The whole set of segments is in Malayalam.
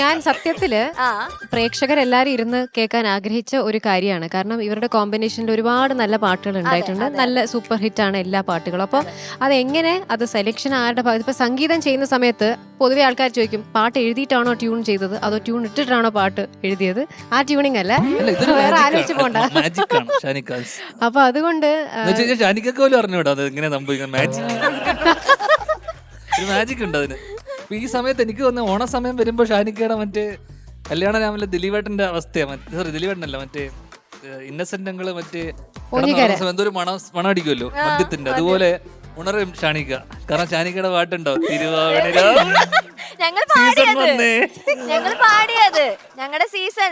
ഞാൻ സത്യത്തില് പ്രേക്ഷകരെല്ലാരും ഇരുന്ന് കേൾക്കാൻ ആഗ്രഹിച്ച ഒരു കാര്യമാണ്. കാരണം ഇവരുടെ കോമ്പിനേഷനിൽ ഒരുപാട് നല്ല പാട്ടുകൾ ഉണ്ടായിട്ടുണ്ട്. നല്ല സൂപ്പർ ഹിറ്റ് ആണ് എല്ലാ പാട്ടുകളും. അപ്പോൾ അതെങ്ങനെ അത് സെലക്ഷൻ ആരുടെ ഭാഗത്ത് ഇപ്പൊ സംഗീതം ചെയ്യുന്ന സമയത്ത് പൊതുവെ ആൾക്കാർ ചോദിക്കും പാട്ട് എഴുതിയിട്ടാണോ ട്യൂൺ ചെയ്തത് അതോ ട്യൂൺ ഇട്ടിട്ടാണോ പാട്ട് എഴുതിയത്? ആ ട്യൂണിങ് അല്ല, വേറെ ആലോചിച്ച് പോണ്ട. അപ്പൊ അതുകൊണ്ട് ഷാനിക്കൊക്കെ പോലും അറിഞ്ഞൂടാ അത് എങ്ങനെ സംഭവിക്കുന്നത്. മാജിക് ഉണ്ട് അതിന്. ഈ സമയത്ത് എനിക്ക് തോന്നുന്നു ഓണ സമയം വരുമ്പോ ഷാനിക്കയുടെ മറ്റേ കല്യാണ രാമനിലെ ദിലീപേട്ടന്റെ അവസ്ഥയാ. സോറി ദിലീപേട്ടനല്ല, മറ്റേ ഇന്നസെന്റ് അങ്കിള് മറ്റേ എന്തോ ഒരു മണം അടിക്കുമല്ലോ മദ്യത്തിന്റെ, അതുപോലെ ഉണരും ഷാനിക്ക. കാരണം ഷാനിക്കയുടെ പാട്ടുണ്ടോ തിരുവാവണിരാ ഞങ്ങളുടെ സീസൺ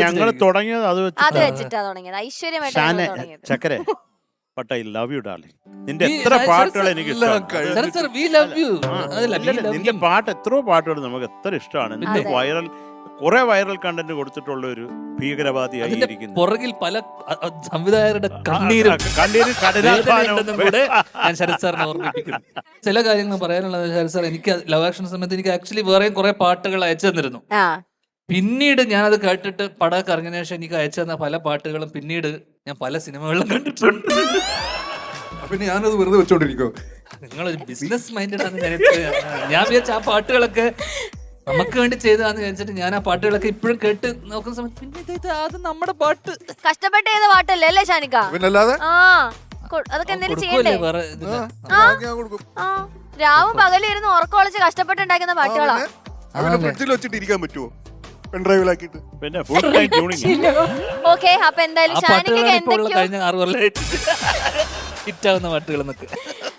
ഞങ്ങൾ തുടങ്ങിയത് അത് വെച്ചിട്ടാ തുടങ്ങിയത്. ഐശ്വര്യമായിട്ട് ചക്കരെ but I love you darling. നിന്റെ എത്ര പാട്ടുകൾ എനിക്ക് നിന്റെ പാട്ട് എത്രയോ പാട്ടുകൾ നമുക്ക് എത്ര ഇഷ്ടമാണ്. നിന്റെ കുറെ വൈറൽ കണ്ടന്റ് കൊടുത്തിട്ടുള്ള ഒരു ഭീകരവാദിയായി ഇരിക്കുന്നു. പുറകിൽ പല സംവിധായകരുടെ കണ്ണീരും ഞാൻ ശരത് സാറിനെ ഓർമ്മിപ്പിക്കുന്നു. ചില കാര്യങ്ങൾ പറയാനുള്ളത് ശരത് സാർ, എനിക്ക് ലവ് ആക്ഷൻ സമയത്ത് എനിക്ക് ആക്ച്വലി വേറെയും കുറെ പാട്ടുകൾ അയച്ചു തന്നിരുന്നു. പിന്നീട് ഞാനത് കേട്ടിട്ട് പടമൊക്കെ ഇറങ്ങിയ ശേഷം എനിക്ക് അയച്ചു തന്ന പല പാട്ടുകളും പിന്നീട് ഞാൻ പല സിനിമകളിലും കണ്ടിട്ടുണ്ട്. പിന്നെ ഞാനത് വെറുതെ വെച്ചോണ്ടിരിക്കോ? നിങ്ങളൊരു ബിസിനസ് മൈൻഡഡ് ആണ്. ഞാൻ വിചാരിച്ച ആ പാട്ടുകളൊക്കെ നമുക്ക് വേണ്ടി ചെയ്തതാന്ന് വിചാരിച്ചിട്ട് ഞാൻ ആ പാട്ടുകളൊക്കെ ഇപ്പോഴും കേട്ട് നോക്കുന്ന സമയത്ത് പിന്നെ അത് നമ്മുടെ പാട്ട് കഷ്ടപ്പെട്ട് ചെയ്ത പാട്ടല്ലേ അല്ലേ ഷാനിക്ക? പിന്നല്ലാതെ അതൊക്കെ എന്തെങ്കിലും ചെയ്യണ്ടേ? രാവും പകലും ഇരുന്ന് ഉറക്കം ഒളിച്ച് കഷ്ടപ്പെട്ടുണ്ടാക്കുന്ന പാട്ടുകളാ. ഫ്രിഡ്ജിൽ വെച്ചിട്ട് ഇരിക്കാൻ പറ്റുമോ? പെൺഡ്രൈവിലാക്കിട്ട്. പിന്നെ ഫുൾ ടൈം ട്യൂണിംഗ്. ഓക്കെ, അപ്പൊ എന്തായാലും ഷാനിക്ക എന്തൊക്കെയോ കഴിഞ്ഞ 6 കൊല്ലമായിട്ട് ഹിറ്റാവുന്ന പാട്ടുകൾ എന്നൊക്കെ